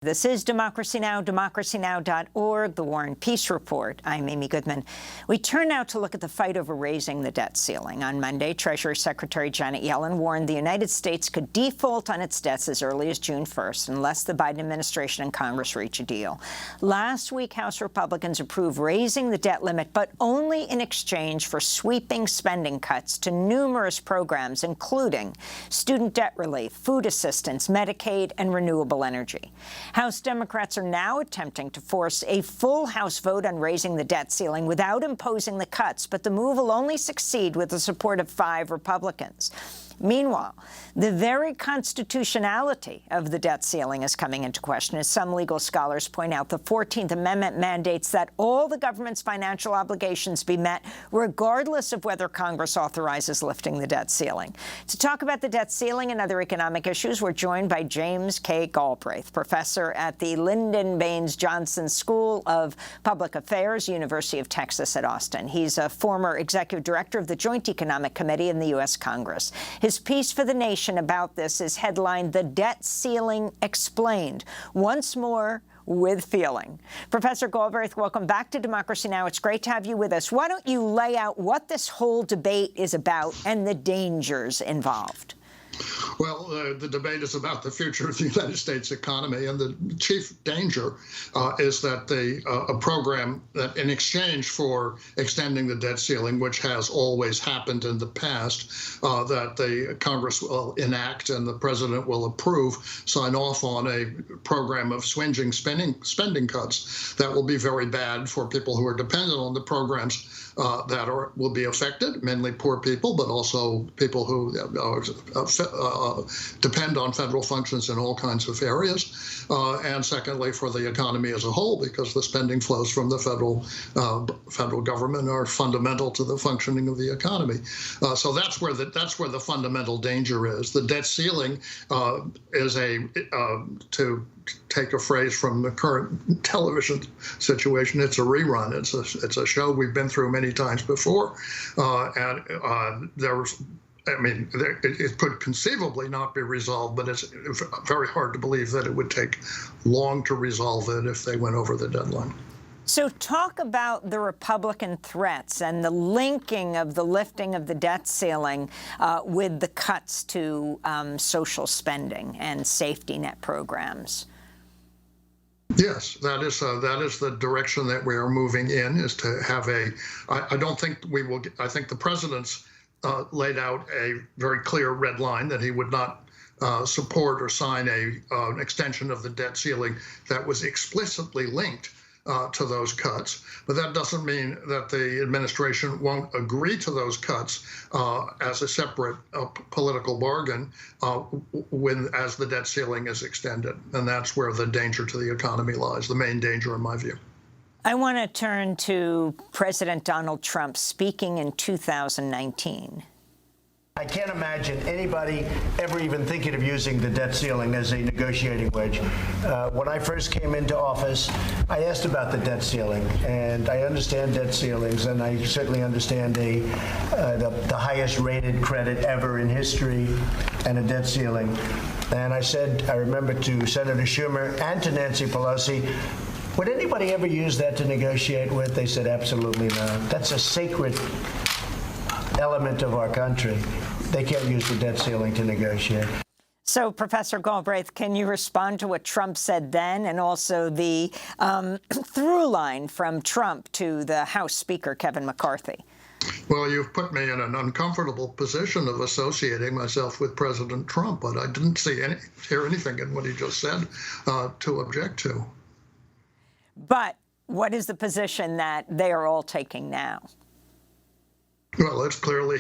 This is Democracy Now!, democracynow.org, The War and Peace Report. I'm Amy Goodman. We turn now to look at the fight over raising the debt ceiling. On Monday, Treasury Secretary Janet Yellen warned the United States could default on its debts as early as June 1st unless the Biden administration and Congress reach a deal. Last week, House Republicans approved raising the debt limit, but only in exchange for sweeping spending cuts to numerous programs, including student debt relief, food assistance, Medicaid, and renewable energy. House Democrats are now attempting to force a full House vote on raising the debt ceiling without imposing the cuts, but the move will only succeed with the support of 5 Republicans. Meanwhile, the very constitutionality of the debt ceiling is coming into question, as some legal scholars point out. The 14th Amendment mandates that all the government's financial obligations be met, regardless of whether Congress authorizes lifting the debt ceiling. To talk about the debt ceiling and other economic issues, we're joined by James Galbraith, professor at the Lyndon Baines Johnson School of Public Affairs, University of Texas at Austin. He's a former executive director of the Joint Economic Committee in the U.S. Congress. His piece for The Nation about this is headlined, "The Debt Ceiling Explained," once more with feeling. Professor Galbraith, welcome back to Democracy Now! It's great to have you with us. Why don't you lay out what this whole debate is about and the dangers involved? Well, the debate is about the future of the United States economy, and the chief danger is that a program that, in exchange for extending the debt ceiling, which has always happened in the past, that the Congress will enact and the president will approve, sign off on a program of swinging spending cuts that will be very bad for people who are dependent on the programs that will be affected, mainly poor people, but also people who depend on federal functions in all kinds of areas. And secondly, for the economy as a whole, because the spending flows from the federal government are fundamental to the functioning of the economy. So that's where the fundamental danger is. The debt ceiling is to take a phrase from the current television situation, it's a rerun. It's a show we've been through many times before, it could conceivably not be resolved, but it's very hard to believe that it would take long to resolve it if they went over the deadline. So talk about the Republican threats and the linking of the lifting of the debt ceiling with the cuts to social spending and safety net programs. Yes, that is the direction that we are moving in, is to have I don't think we will, I think the president's laid out a very clear red line that he would not support or sign an extension of the debt ceiling that was explicitly linked to those cuts. But that doesn't mean that the administration won't agree to those cuts as a separate political bargain as the debt ceiling is extended. And that's where the danger to the economy lies, the main danger in my view. I want to turn to President Donald Trump speaking in 2019. I can't imagine anybody ever even thinking of using the debt ceiling as a negotiating wedge. When I first came into office, I asked about the debt ceiling, and I understand debt ceilings, and I certainly understand the highest rated credit ever in history and a debt ceiling. And I said, I remember to Senator Schumer and to Nancy Pelosi, would anybody ever use that to negotiate with? They said, absolutely not. That's a sacred element of our country. They can't use the debt ceiling to negotiate. So, Professor Galbraith, can you respond to what Trump said then, and also the through line from Trump to the House Speaker, Kevin McCarthy? Well, you've put me in an uncomfortable position of associating myself with President Trump, but I didn't hear anything in what he just said to object to. But what is the position that they are all taking now? Well, it's clearly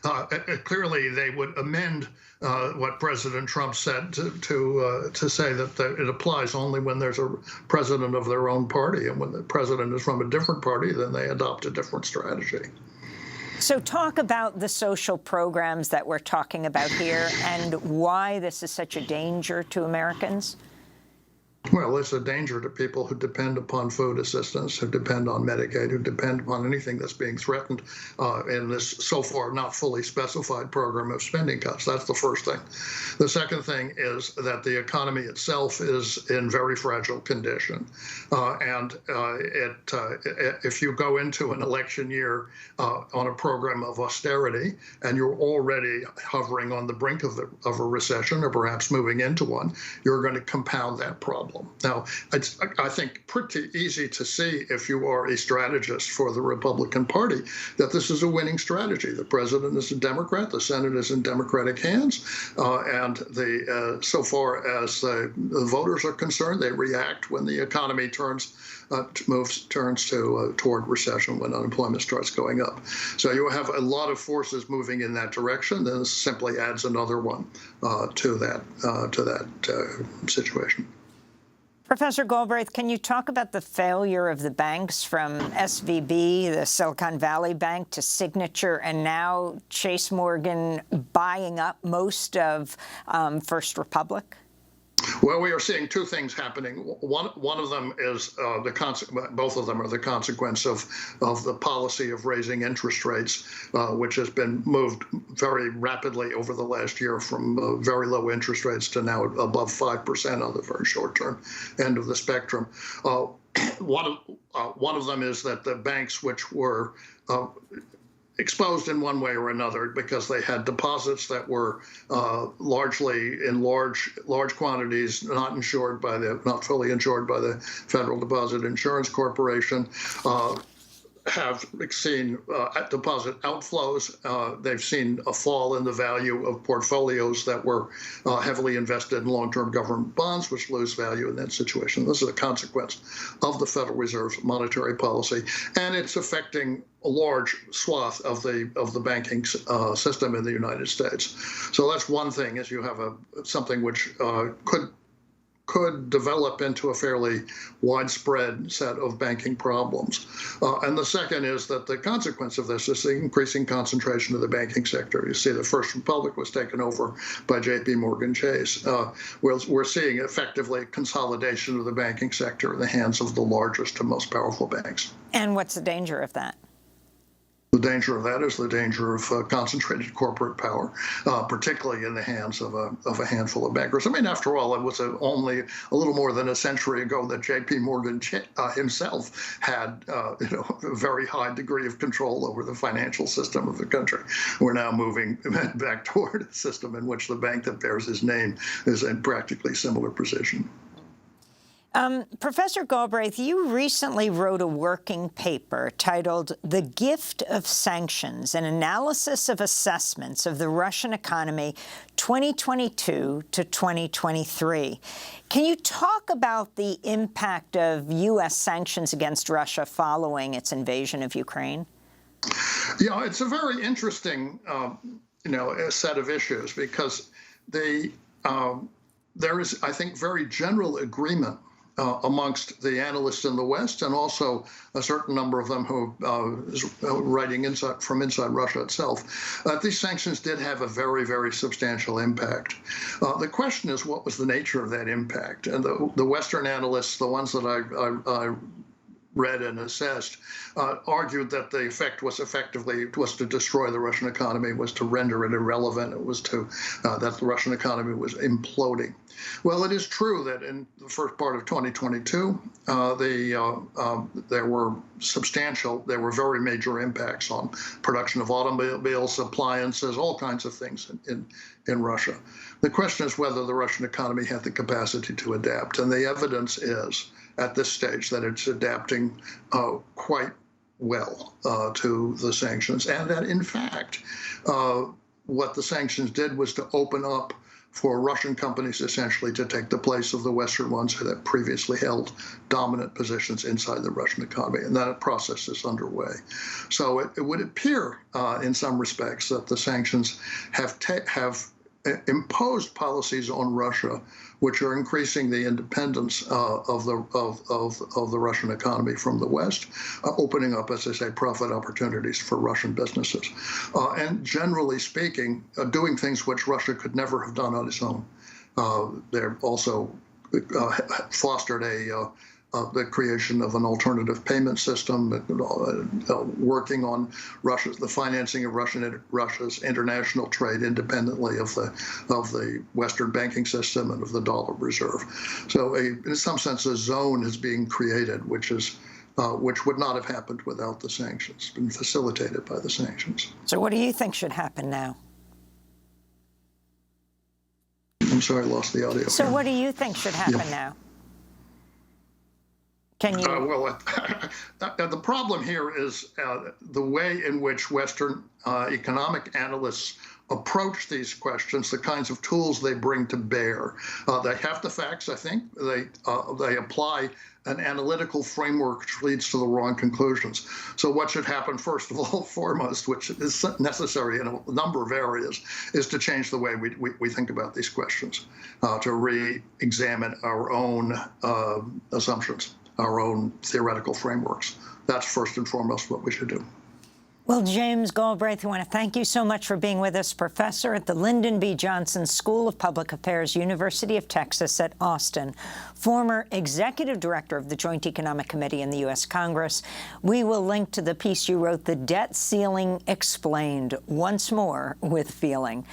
they would amend what President Trump said to say that it applies only when there's a president of their own party, and when the president is from a different party, then they adopt a different strategy. So talk about the social programs that we're talking about here and why this is such a danger to Americans. Well, it's a danger to people who depend upon food assistance, who depend on Medicaid, who depend upon anything that's being threatened in this so far not fully specified program of spending cuts. That's the first thing. The second thing is that the economy itself is in very fragile condition. If you go into an election year on a program of austerity and you're already hovering on the brink of a recession or perhaps moving into one, you're going to compound that problem. Now, it's, I think, pretty easy to see if you are a strategist for the Republican Party that this is a winning strategy. The president is a Democrat, the Senate is in Democratic hands, and so far as the voters are concerned, they react when the economy turns toward recession, when unemployment starts going up. So you have a lot of forces moving in that direction. Then this simply adds another one to that situation. Professor Galbraith, can you talk about the failure of the banks from SVB, the Silicon Valley Bank, to Signature, and now Chase Morgan buying up most of First Republic? Well, we are seeing two things happening. One of them is both of them are the consequence of the policy of raising interest rates, which has been moved very rapidly over the last year from very low interest rates to now above 5% on the very short-term end of the spectrum. One of them is that the banks, which were exposed in one way or another because they had deposits that were largely in large quantities, not fully insured by the Federal Deposit Insurance Corporation, have seen deposit outflows. They've seen a fall in the value of portfolios that were heavily invested in long-term government bonds, which lose value in that situation. This is a consequence of the Federal Reserve's monetary policy, and it's affecting a large swath of the banking system in the United States. So that's one thing: is you have something which could develop into a fairly widespread set of banking problems. And the second is that the consequence of this is the increasing concentration of the banking sector. You see the First Republic was taken over by JP Morgan Chase. We're seeing effectively consolidation of the banking sector in the hands of the largest and most powerful banks. And what's the danger of that? The danger of that is the danger of concentrated corporate power, particularly in the hands of a handful of bankers. I mean, after all, it was only a little more than a century ago that J.P. Morgan himself had a very high degree of control over the financial system of the country. We're now moving back toward a system in which the bank that bears his name is in practically similar position. Professor Galbraith, you recently wrote a working paper titled "The Gift of Sanctions: An Analysis of Assessments of the Russian Economy 2022 to 2023. Can you talk about the impact of U.S. sanctions against Russia following its invasion of Ukraine? Yeah, it's a very interesting, set of issues because there is, I think, very general agreement amongst the analysts in the West, and also a certain number of them who is writing from inside Russia itself. These sanctions did have a very, very substantial impact. The question is, what was the nature of that impact? And the Western analysts, the ones that I read and assessed, argued that the effect was to destroy the Russian economy, was to render it irrelevant. It was that the Russian economy was imploding. Well, it is true that in the first part of 2022, there were very major impacts on production of automobiles, appliances, all kinds of things in Russia. The question is whether the Russian economy had the capacity to adapt, and the evidence is at this stage that it's adapting quite well to the sanctions, and that in fact what the sanctions did was to open up for Russian companies essentially to take the place of the Western ones who had previously held dominant positions inside the Russian economy, and that process is underway. So it would appear in some respects that the sanctions have imposed policies on Russia which are increasing the independence of the Russian economy from the West, opening up, as I say, profit opportunities for Russian businesses, and generally speaking, doing things which Russia could never have done on its own. They're also fostered the creation of an alternative payment system, working on the financing of Russia's international trade independently of the Western banking system and of the dollar reserve. So, in some sense, a zone is being created, which would not have happened without the sanctions, been facilitated by the sanctions. So, what do you think should happen now? I'm sorry, I lost the audio. So, what do you think should happen now? Can you? The problem here is the way in which Western economic analysts approach these questions, the kinds of tools they bring to bear. They have the facts, I think. They apply an analytical framework which leads to the wrong conclusions. So what should happen first of all, foremost, which is necessary in a number of areas, is to change the way we think about these questions, to re-examine our own assumptions, our own theoretical frameworks. That's first and foremost what we should do. Well, James Galbraith, I want to thank you so much for being with us, professor at the Lyndon B. Johnson School of Public Affairs, University of Texas at Austin, former executive director of the Joint Economic Committee in the U.S. Congress. We will link to the piece you wrote, The Debt Ceiling Explained, once more with feeling.